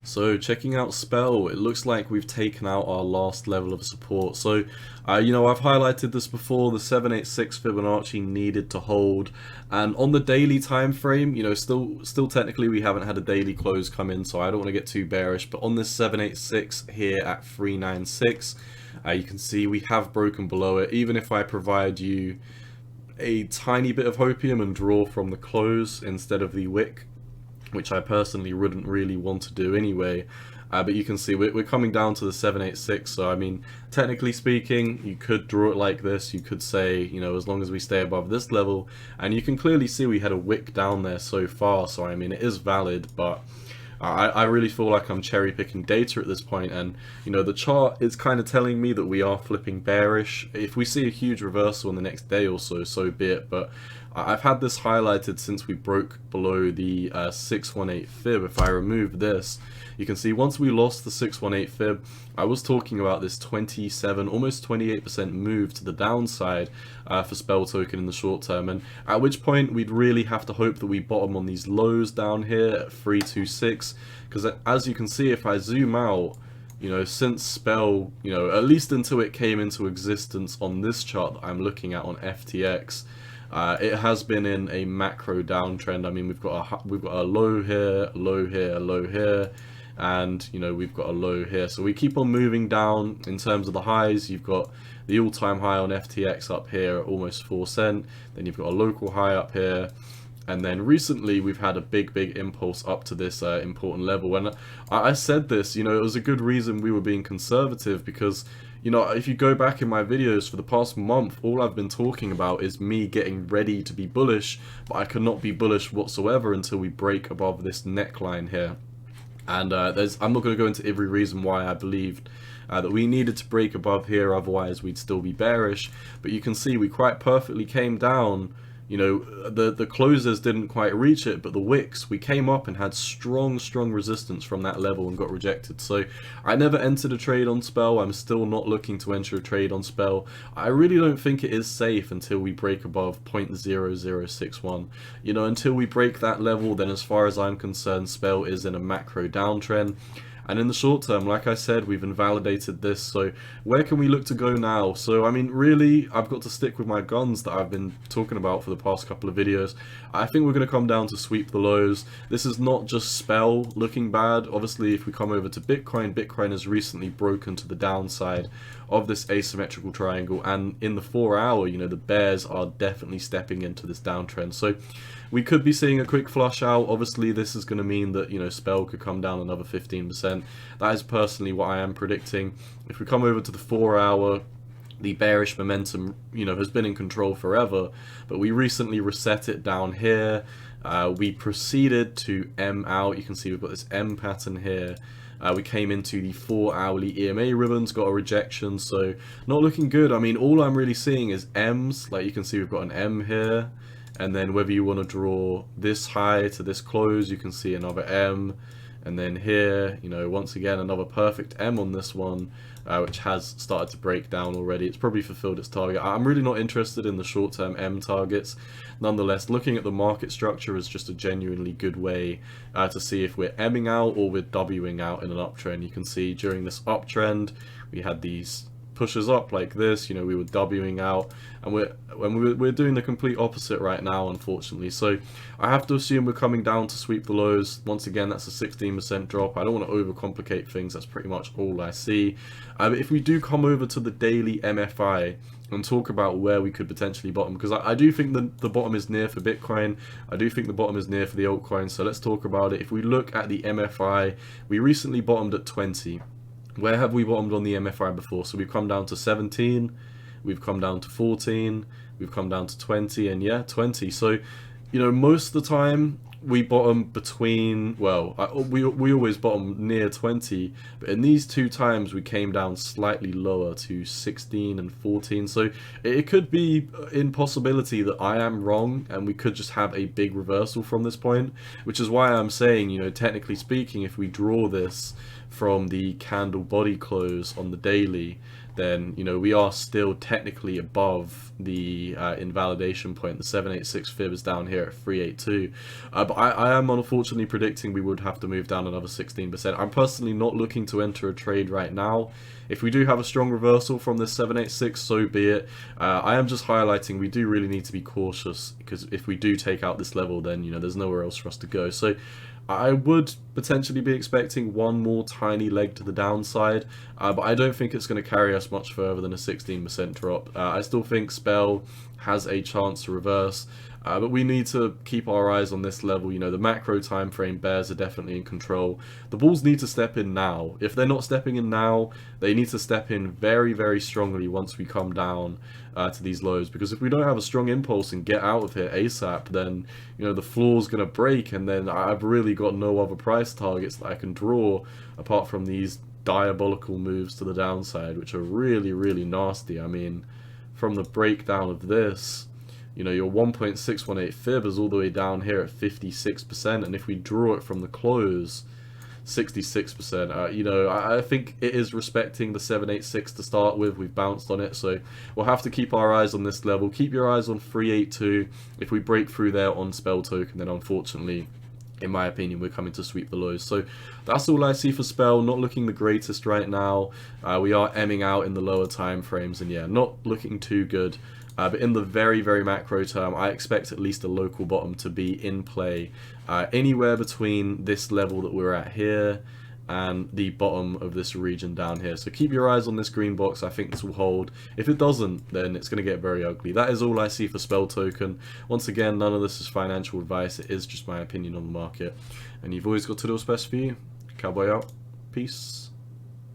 So checking out Spell, it looks like we've taken out our last level of support. So, I've highlighted this before, the 786 Fibonacci needed to hold. And on the daily time frame, still technically we haven't had a daily close come in, so I don't want to get too bearish. But on this 786 here at 396, you can see we have broken below it. Even if I provide you a tiny bit of hopium and draw from the close instead of the wick, which I personally wouldn't really want to do anyway. But you can see we're coming down to the 786, so I mean, technically speaking, you could draw it like this. You could say, as long as we stay above this level, and you can clearly see we had a wick down there so far, so I mean, it is valid, but I really feel like I'm cherry picking data at this point, and the chart is kind of telling me that we are flipping bearish. If we see a huge reversal in the next day or so, so be it, but I've had this highlighted since we broke below the 618 fib. If I remove this, you can see once we lost the 618 fib, I was talking about this 27, almost 28% move to the downside for Spell token in the short term, and at which point we'd really have to hope that we bottom on these lows down here at 326, because as you can see, if I zoom out, since Spell, at least until it came into existence on this chart that I'm looking at on FTX, it has been in a macro downtrend. I mean, we've got a low here, low here, low here, and we've got a low here. So we keep on moving down in terms of the highs. You've got the all-time high on FTX up here at almost 4 cent. Then you've got a local high up here. And then recently we've had a big impulse up to this important level. And I said this, it was a good reason we were being conservative, because if you go back in my videos for the past month, all I've been talking about is me getting ready to be bullish, but I cannot be bullish whatsoever until we break above this neckline here. And I'm not going to go into every reason why I believed that we needed to break above here, otherwise we'd still be bearish. But you can see we quite perfectly came down. The closers didn't quite reach it, but the wicks, we came up and had strong resistance from that level and got rejected. So I never entered a trade on Spell. I'm still not looking to enter a trade on Spell. I really don't think it is safe until we break above 0.0061. Until we break that level, then as far as I'm concerned, Spell is in a macro downtrend. And in the short term, like I said, we've invalidated this, so where can we look to go now? So, I mean, really, I've got to stick with my guns that I've been talking about for the past couple of videos. I think we're going to come down to sweep the lows. This is not just Spell looking bad. Obviously, if we come over to Bitcoin, Bitcoin has recently broken to the downside of this asymmetrical triangle, and in the 4 hour, the bears are definitely stepping into this downtrend. So we could be seeing a quick flush out. Obviously, this is going to mean that, Spell could come down another 15%. That is personally what I am predicting. If we come over to the 4 hour, the bearish momentum, has been in control forever, but we recently reset it down here. We proceeded to M out. You can see we've got this M pattern here. We came into the 4 hourly EMA ribbons, got a rejection, so not looking good. I mean, all I'm really seeing is M's. Like you can see, we've got an M here. And then whether you want to draw this high to this close, you can see another M. And then here, once again, another perfect M on this one, which has started to break down already. It's probably fulfilled its target. I'm really not interested in the short-term M targets. Nonetheless, looking at the market structure is just a genuinely good way to see if we're Ming out or we're Wing out in an uptrend. You can see during this uptrend, we had these pushes up like this, we were Wing out, and we're doing the complete opposite right now, unfortunately. So I have to assume we're coming down to sweep the lows. Once again, that's a 16% drop. I don't want to overcomplicate things. That's pretty much all I see. But if we do come over to the daily MFI and talk about where we could potentially bottom, because I do think the bottom is near for Bitcoin. I do think the bottom is near for the altcoins. So let's talk about it. If we look at the MFI, we recently bottomed at 20. Where have we bottomed on the MFI before? So we've come down to 17, we've come down to 14, we've come down to 20, and yeah, 20. So, most of the time we bottom between, well, we always bottom near 20, but in these two times we came down slightly lower to 16 and 14. So it could be in possibility that I am wrong and we could just have a big reversal from this point, which is why I'm saying, technically speaking, if we draw this from the candle body close on the daily, then, you know, we are still technically above the invalidation point. The 786 fib is down here at 382. But I am unfortunately predicting we would have to move down another 16%. I'm personally not looking to enter a trade right now. If we do have a strong reversal from this 786, so be it. I am just highlighting we do really need to be cautious, because if we do take out this level, then, you know, there's nowhere else for us to go. So I would potentially be expecting one more tiny leg to the downside, but I don't think it's going to carry us much further than a 16% drop. I still think Spell has a chance to reverse, but we need to keep our eyes on this level. You know, the macro time frame bears are definitely in control. The bulls need to step in now. If they're not stepping in now, they need to step in very, very strongly once we come down to these lows, because if we don't have a strong impulse and get out of here ASAP, then, you know, the floor's going to break, and then I've really got no other price targets that I can draw apart from these diabolical moves to the downside, which are really, really nasty. I mean, from the breakdown of this, you know, your 1.618 fib is all the way down here at 56%, and if we draw it from the close, 66%. You know, I think it is respecting the 786 to start with. We've bounced on it, so we'll have to keep our eyes on this level. Keep your eyes on 382. If we break through there on Spell Token, then unfortunately, in my opinion, we're coming to sweep the lows. So that's all I see for Spell. Not looking the greatest right now. We are emming out in the lower time frames, and yeah, not looking too good. But in the very, very macro term, I expect at least a local bottom to be in play anywhere between this level that we're at here and the bottom of this region down here. So keep your eyes on this green box. I think this will hold. If it doesn't, then it's going to get very ugly. That is all I see for Spell Token. Once again, none of this is financial advice. It is just my opinion on the market. And you've always got to do what's best for you. Cowboy out. Peace.